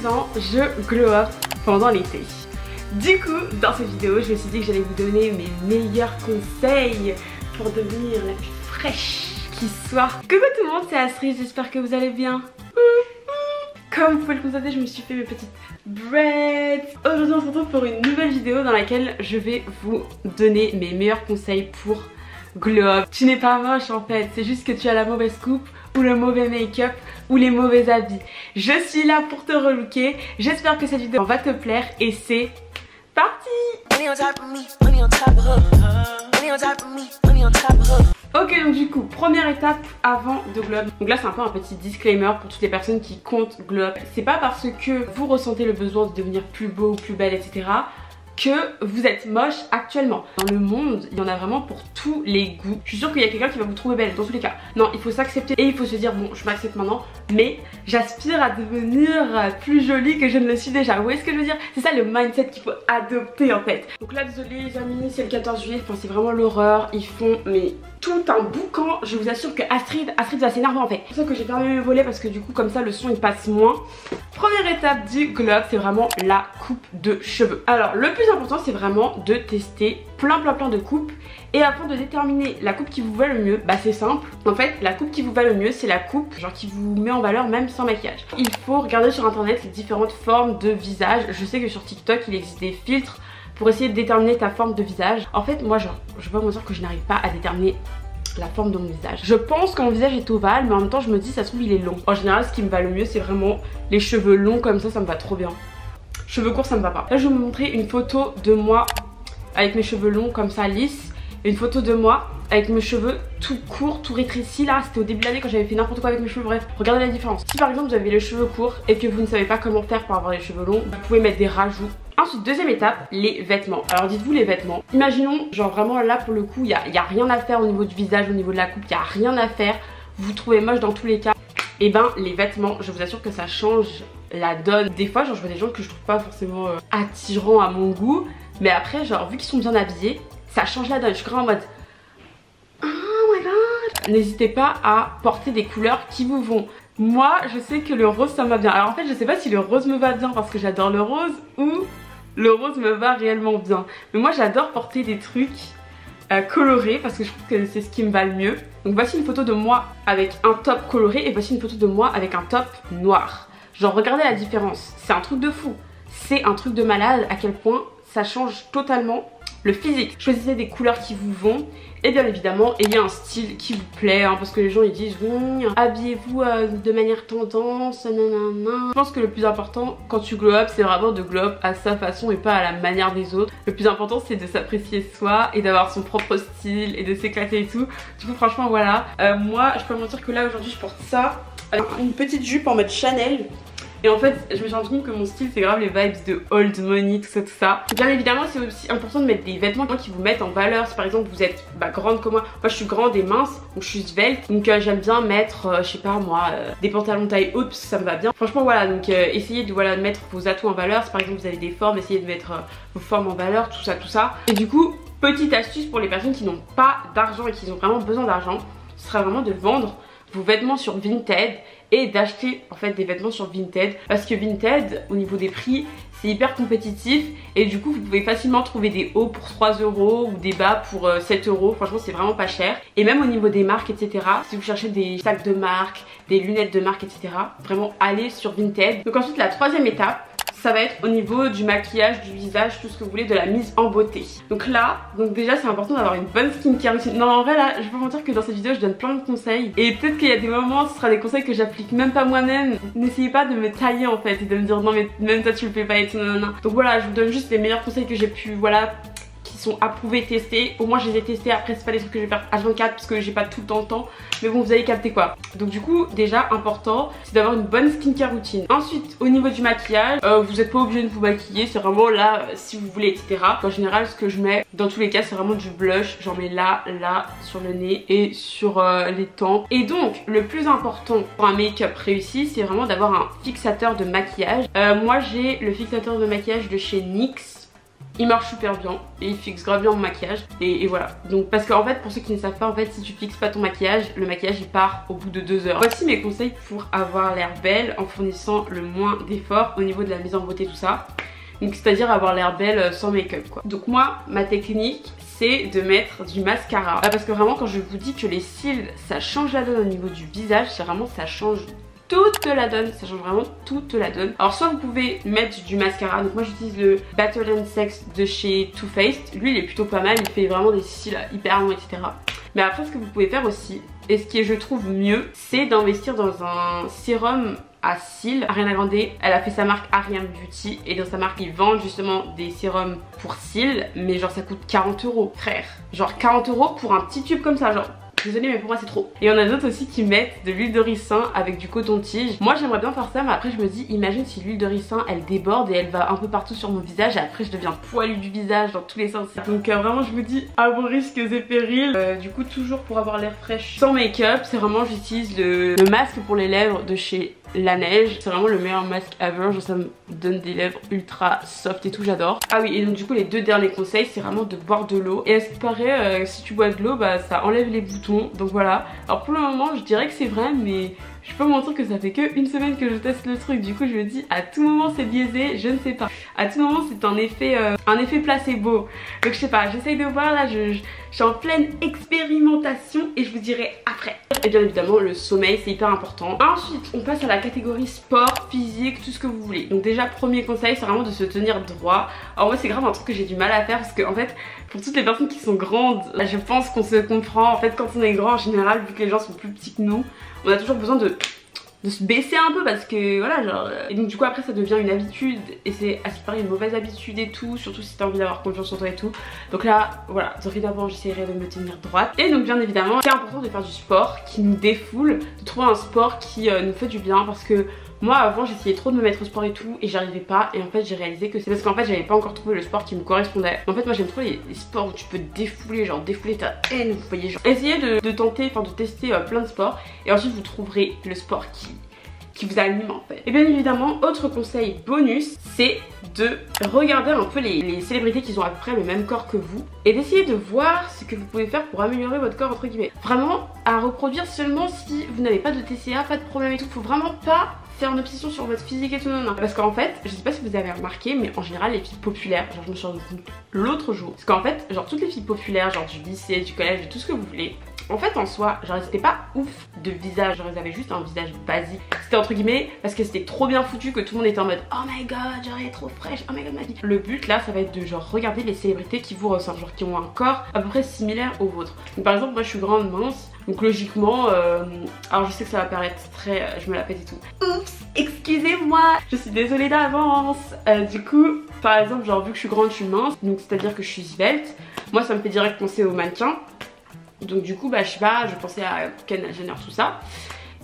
présent, je glow up pendant l'été. Du coup, dans cette vidéo, je me suis dit que j'allais vous donner mes meilleurs conseils pour devenir la plus fraîche qui soit. Coucou tout le monde, c'est Astrid, j'espère que vous allez bien. Comme vous pouvez le constater, je me suis fait mes petites braids. Aujourd'hui, on se retrouve pour une nouvelle vidéo dans laquelle je vais vous donner mes meilleurs conseils pour glow up. Tu n'es pas moche en fait, c'est juste que tu as la mauvaise coupe ou le mauvais make-up ou les mauvais habits. Je suis là pour te relooker. J'espère que cette vidéo va te plaire et c'est parti. Ok, donc du coup, première étape avant de glow up. Donc là c'est un peu un petit disclaimer pour toutes les personnes qui comptent glow up. C'est pas parce que vous ressentez le besoin de devenir plus beau ou plus belle, etc. que vous êtes moche actuellement. Dans le monde, il y en a vraiment pour tous les goûts. Je suis sûre qu'il y a quelqu'un qui va vous trouver belle dans tous les cas. Non, il faut s'accepter et il faut se dire bon, je m'accepte maintenant, mais j'aspire à devenir plus jolie que je ne le suis déjà. Vous voyez ce que je veux dire? C'est ça le mindset qu'il faut adopter en fait. Donc là, désolé les amis, c'est le 14 juillet, enfin, c'est vraiment l'horreur. Ils font mais tout un boucan. Je vous assure que Astrid va s'énerver en fait. C'est pour ça que j'ai fermé mes volets parce que du coup comme ça le son il passe moins. Première étape du glow up, c'est vraiment la coupe de cheveux. Alors le plus important c'est vraiment de tester plein de coupes. Et afin de déterminer la coupe qui vous va le mieux, bah c'est simple. En fait la coupe qui vous va le mieux c'est la coupe genre qui vous met en valeur même sans maquillage. Il faut regarder sur internet les différentes formes de visage. Je sais que sur TikTok il existe des filtres pour essayer de déterminer ta forme de visage. En fait moi genre je vais pas vous dire que je n'arrive pas à déterminer la forme de mon visage. Je pense que mon visage est ovale mais en même temps je me dis ça se trouve il est long. En général ce qui me va le mieux c'est vraiment les cheveux longs comme ça me va trop bien. Cheveux courts ça me va pas. Là je vais vous montrer une photo de moi avec mes cheveux longs comme ça lisses. Une photo de moi avec mes cheveux tout courts, tout rétrécis là. C'était au début de l'année quand j'avais fait n'importe quoi avec mes cheveux. Bref, regardez la différence. Si par exemple vous avez les cheveux courts et que vous ne savez pas comment faire pour avoir les cheveux longs, vous pouvez mettre des rajouts. Ensuite, deuxième étape, les vêtements. Alors dites-vous les vêtements. Imaginons, genre vraiment là pour le coup, il y a rien à faire au niveau du visage, au niveau de la coupe, il n'y a rien à faire. Vous vous trouvez moche dans tous les cas. Et ben les vêtements, je vous assure que ça change la donne. Des fois, genre je vois des gens que je trouve pas forcément attirants à mon goût. Mais après, genre vu qu'ils sont bien habillés, ça change la donne. Je suis grave en mode oh my god. N'hésitez pas à porter des couleurs qui vous vont. Moi je sais que le rose ça me va bien. Alors en fait je sais pas si le rose me va bien parce que j'adore le rose ou le rose me va réellement bien. Mais moi j'adore porter des trucs colorés parce que je trouve que c'est ce qui me va le mieux. Donc voici une photo de moi avec un top coloré et voici une photo de moi avec un top noir. Genre regardez la différence, c'est un truc de fou. C'est un truc de malade à quel point ça change totalement le physique. Choisissez des couleurs qui vous vont et bien évidemment ayez un style qui vous plaît hein, parce que les gens ils disent oui, habillez-vous de manière tendance, nanana. Je pense que le plus important quand tu glow up c'est vraiment de glow up à sa façon et pas à la manière des autres. Le plus important c'est de s'apprécier soi et d'avoir son propre style et de s'éclater et tout. Du coup franchement voilà, moi je peux vous mentir que là aujourd'hui je porte ça, une petite jupe en mode Chanel. Et en fait, je me suis rendu compte que mon style c'est grave les vibes de old money, tout ça. Bien évidemment, c'est aussi important de mettre des vêtements qui vous mettent en valeur. Si par exemple vous êtes grande comme moi je suis grande et mince, donc je suis svelte. Donc j'aime bien mettre, je sais pas moi, des pantalons taille haute parce que ça me va bien. Franchement voilà, donc essayez de mettre vos atouts en valeur. Si par exemple vous avez des formes, essayez de mettre vos formes en valeur, tout ça. Et du coup, petite astuce pour les personnes qui n'ont pas d'argent et qui ont vraiment besoin d'argent, ce sera vraiment de vendre vos vêtements sur Vinted et d'acheter en fait des vêtements sur Vinted parce que Vinted au niveau des prix c'est hyper compétitif et du coup vous pouvez facilement trouver des hauts pour 3 € ou des bas pour 7 €. Franchement c'est vraiment pas cher. Et même au niveau des marques etc, si vous cherchez des sacs de marque, des lunettes de marque etc, vraiment allez sur Vinted. Donc ensuite la troisième étape ça va être au niveau du maquillage, du visage, tout ce que vous voulez, de la mise en beauté. Donc là, déjà c'est important d'avoir une bonne skincare routine. Non en vrai là, je vais pas mentir que dans cette vidéo je donne plein de conseils. Et peut-être qu'il y a des moments, ce sera des conseils que j'applique même pas moi-même. N'essayez pas de me tailler en fait et de me dire non mais même toi tu le fais pas et tout nanana. Donc voilà, je vous donne juste les meilleurs conseils que j'ai pu qui sont approuvés, testés. Au moins je les ai testés, après c'est pas des trucs que je vais faire H24 parce que j'ai pas tout le temps. Mais bon vous allez capter quoi. Donc du coup déjà important c'est d'avoir une bonne skincare routine. Ensuite au niveau du maquillage, vous n'êtes pas obligé de vous maquiller, c'est vraiment là si vous voulez etc. En général ce que je mets dans tous les cas c'est vraiment du blush. J'en mets là sur le nez et sur les tempes. Et donc le plus important pour un make-up réussi c'est vraiment d'avoir un fixateur de maquillage. Moi j'ai le fixateur de maquillage de chez NYX. il marche super bien et il fixe grave bien mon maquillage et voilà. Donc parce qu'en fait pour ceux qui ne savent pas, en fait si tu fixes pas ton maquillage, le maquillage il part au bout de 2 heures. Voici mes conseils pour avoir l'air belle en fournissant le moins d'efforts au niveau de la mise en beauté, tout ça. Donc c'est à dire avoir l'air belle sans make-up quoi. Donc moi ma technique c'est de mettre du mascara. Parce que vraiment quand je vous dis que les cils ça change la donne au niveau du visage, c'est vraiment ça change toute la donne, ça change vraiment toute la donne. Alors soit vous pouvez mettre du mascara, donc moi j'utilise le Better Than Sex de chez Too Faced. Lui il est plutôt pas mal, il fait vraiment des cils hyper longs etc. Mais après ce que vous pouvez faire aussi, et ce qui est je trouve mieux, c'est d'investir dans un sérum à cils. Ariana Grande, elle a fait sa marque Ariam Beauty et dans sa marque ils vendent justement des sérums pour cils, mais genre ça coûte 40 € frère. Genre 40 € pour un petit tube comme ça, genre désolée mais pour moi c'est trop. Et on a d'autres aussi qui mettent de l'huile de ricin avec du coton-tige. Moi j'aimerais bien faire ça mais après je me dis imagine si l'huile de ricin elle déborde et elle va un peu partout sur mon visage et après je deviens poilue du visage dans tous les sens. Donc vraiment je vous dis à vos risques et périls. Du coup toujours pour avoir l'air fraîche sans make-up, c'est vraiment j'utilise le masque pour les lèvres de chez La Neige. C'est vraiment le meilleur masque ever, genre ça me donne des lèvres ultra soft et tout, j'adore. Ah oui et donc du coup les 2 derniers conseils c'est vraiment de boire de l'eau. Et à ce qui paraît si tu bois de l'eau bah ça enlève les boutons. Donc voilà, alors pour le moment je dirais que c'est vrai mais je peux vous mentir que ça fait que 1 semaine que je teste le truc. Du coup je me dis à tout moment c'est biaisé, je ne sais pas. À tout moment c'est un effet placebo. Donc je sais pas, j'essaye de voir là, je suis en pleine expérimentation et je vous dirai après. Et bien évidemment le sommeil c'est hyper important. Ensuite on passe à la catégorie sport, physique, tout ce que vous voulez. Donc déjà premier conseil c'est vraiment de se tenir droit. Alors moi c'est grave un truc que j'ai du mal à faire parce que en fait pour toutes les personnes qui sont grandes, là, je pense qu'on se comprend. En fait quand on est grand en général, vu que les gens sont plus petits que nous, on a toujours besoin de se baisser un peu parce que voilà genre et donc du coup après ça devient une habitude et c'est à ce qui paraît une mauvaise habitude et tout, surtout si t'as envie d'avoir confiance en toi et tout. Donc là voilà, dorénavant j'essaierai de me tenir droite. Et donc bien évidemment c'est important de faire du sport qui nous défoule, de trouver un sport qui nous fait du bien parce que moi avant j'essayais trop de me mettre au sport et tout et j'arrivais pas et en fait j'ai réalisé que c'est parce qu'en fait j'avais pas encore trouvé le sport qui me correspondait. En fait moi j'aime trop les sports où tu peux te défouler, genre défouler ta haine, vous voyez genre. Essayez de tenter, enfin de tester plein de sports et ensuite vous trouverez le sport qui vous anime en fait. Et bien évidemment autre conseil bonus c'est de regarder un peu les célébrités qui ont à peu près le même corps que vous et d'essayer de voir ce que vous pouvez faire pour améliorer votre corps entre guillemets. Vraiment à reproduire seulement si vous n'avez pas de TCA, pas de problème et tout. Faut vraiment pas faire une obsession sur votre physique et tout, non. Parce qu'en fait, je sais pas si vous avez remarqué, mais en général les filles populaires, genre je me suis rendu compte l'autre jour, parce qu'en fait, genre toutes les filles populaires, genre du lycée, du collège, de tout ce que vous voulez, en fait en soi, genre c'était pas ouf de visage, genre ils avaient juste un visage basique. C'était entre guillemets parce que c'était trop bien foutu que tout le monde était en mode oh my god, genre elle est trop fraîche, oh my god ma vie. Le but là ça va être de genre regarder les célébrités qui vous ressemblent, genre qui ont un corps à peu près similaire au vôtre. Donc par exemple moi je suis grande, mince, donc logiquement, alors je sais que ça va paraître très, je me la pète et tout. Oups, excusez-moi, je suis désolée d'avance. Du coup, par exemple, genre vu que je suis grande, je suis mince, donc c'est à dire que je suis svelte. Moi ça me fait direct penser au mannequin. Donc du coup bah je sais pas, je pensais à Kendall Jenner tout ça.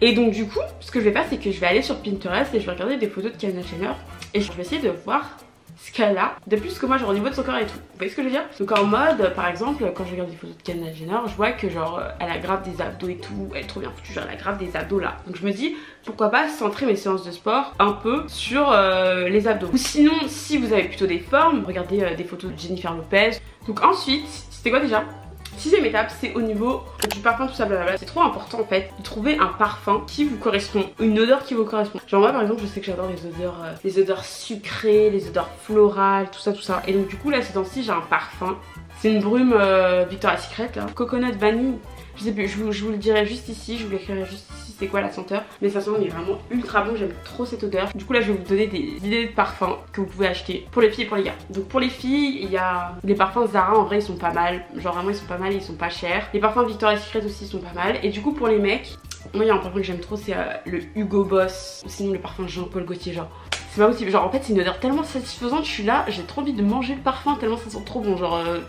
Et donc du coup ce que je vais faire c'est que je vais aller sur Pinterest et je vais regarder des photos de Kendall Jenner et je vais essayer de voir ce qu'elle a de plus que moi genre au niveau de son corps et tout. Vous voyez ce que je veux dire? Donc en mode par exemple quand je regarde des photos de Kendall Jenner je vois que genre elle a grave des abdos et tout, elle est trop bien foutue, genre elle a grave des abdos là. Donc je me dis pourquoi pas centrer mes séances de sport un peu sur les abdos. Ou sinon si vous avez plutôt des formes, regardez des photos de Jennifer Lopez. Donc ensuite c'était quoi déjà? 6ème étape, c'est au niveau du parfum, tout ça blablabla. C'est trop important en fait de trouver un parfum qui vous correspond, une odeur qui vous correspond. Genre moi par exemple je sais que j'adore les odeurs sucrées, les odeurs florales, tout ça. Et donc du coup là ces temps-ci j'ai un parfum. C'est une brume Victoria's Secret là, coconut vanille. Je sais plus, je vous le dirai juste ici, je vous l'écrirai juste ici c'est quoi la senteur. Mais ça sent mais vraiment ultra bon, j'aime trop cette odeur. Du coup là je vais vous donner des idées de parfums que vous pouvez acheter pour les filles et pour les gars. Donc pour les filles, il y a les parfums Zara, en vrai ils sont pas mal. Genre vraiment ils sont pas mal et ils sont pas chers. Les parfums Victoria's Secret aussi ils sont pas mal. Et du coup pour les mecs, moi il y a un parfum que j'aime trop, c'est le Hugo Boss. Ou sinon le parfum Jean-Paul Gaultier genre. C'est pas possible, genre en fait c'est une odeur tellement satisfaisante, je suis là, j'ai trop envie de manger le parfum tellement ça sent trop bon, genre là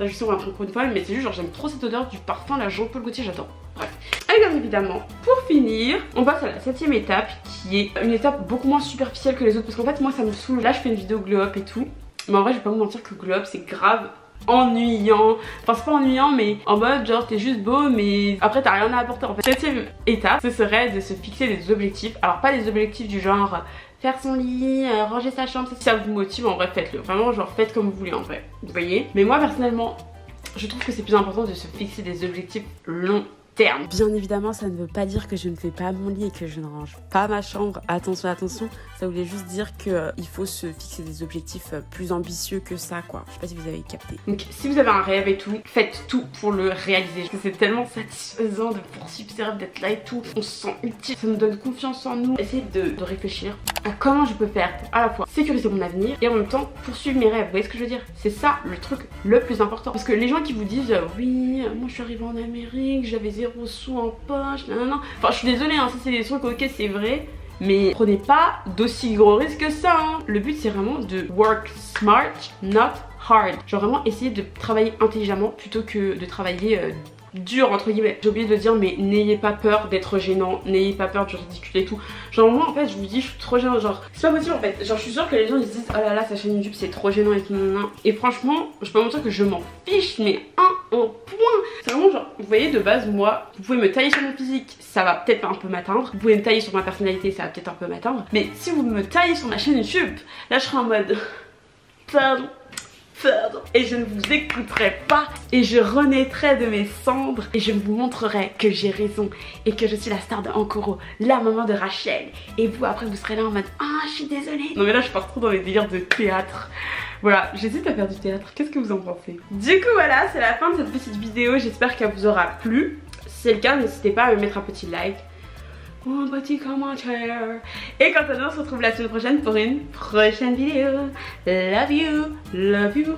je suis sur un truc pour une fois, mais c'est juste genre j'aime trop cette odeur du parfum la Jean-Paul Gaultier, j'adore. Bref. Et bien évidemment, pour finir, on passe à la 7ème étape qui est une étape beaucoup moins superficielle que les autres parce qu'en fait moi ça me saoule. Là je fais une vidéo glow up et tout, mais en vrai je vais pas vous mentir que glow up c'est grave ennuyant. Enfin c'est pas ennuyant mais en mode genre t'es juste beau mais après t'as rien à apporter en fait. 7ème étape ce serait de se fixer des objectifs. Alors pas des objectifs du genre faire son lit, ranger sa chambre, si ça vous motive, en vrai faites-le. Vraiment genre faites comme vous voulez en vrai, vous voyez. Mais moi personnellement, je trouve que c'est plus important de se fixer des objectifs longs terme. Bien évidemment, ça ne veut pas dire que je ne fais pas mon lit et que je ne range pas ma chambre. Attention, attention. Ça voulait juste dire que il faut se fixer des objectifs plus ambitieux que ça, quoi. Je sais pas si vous avez capté. Donc, si vous avez un rêve et tout, faites tout pour le réaliser. Parce que c'est tellement satisfaisant de poursuivre ses rêves, d'être là et tout. On se sent utile, ça nous donne confiance en nous. Essayez de réfléchir à comment je peux faire pour à la fois sécuriser mon avenir et en même temps poursuivre mes rêves. Vous voyez ce que je veux dire? C'est ça le truc le plus important. Parce que les gens qui vous disent oui, moi je suis arrivée en Amérique, j'avais 0 sous en poche, non. Enfin, je suis désolée, hein, ça c'est des trucs, ok, c'est vrai. Mais prenez pas d'aussi gros risques que ça. Hein. Le but c'est vraiment de work smart, not hard. Genre vraiment essayer de travailler intelligemment plutôt que de travailler dur entre guillemets. J'ai oublié de dire, mais n'ayez pas peur d'être gênant, n'ayez pas peur du ridicule et tout. Genre moi en fait je vous dis je suis trop gênante, genre c'est pas possible en fait. Genre je suis sûre que les gens ils se disent oh là là sa chaîne YouTube c'est trop gênant et tout. Et franchement je peux vous dire que je m'en fiche mais un point. C'est vraiment genre vous voyez de base moi vous pouvez me tailler sur mon physique, ça va peut-être un peu m'atteindre. Vous pouvez me tailler sur ma personnalité, ça va peut-être un peu m'atteindre. Mais si vous me taillez sur ma chaîne YouTube, là je serai en mode pardon. Et je ne vous écouterai pas et je renaîtrai de mes cendres et je vous montrerai que j'ai raison et que je suis la star de Ankoro, la maman de Rachel. Et vous après vous serez là en mode ah je suis désolée. Non mais là je pars trop dans les délires de théâtre. Voilà, j'hésite à faire du théâtre, qu'est-ce que vous en pensez? Du coup voilà, c'est la fin de cette petite vidéo, j'espère qu'elle vous aura plu. Si c'est le cas, n'hésitez pas à me mettre un petit like, un petit commentaire. Et quant à nous, on se retrouve la semaine prochaine pour une prochaine vidéo. Love you, love you,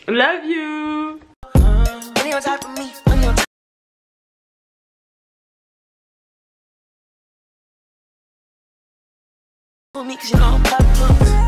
love you. Me 'cause you know I'm popular.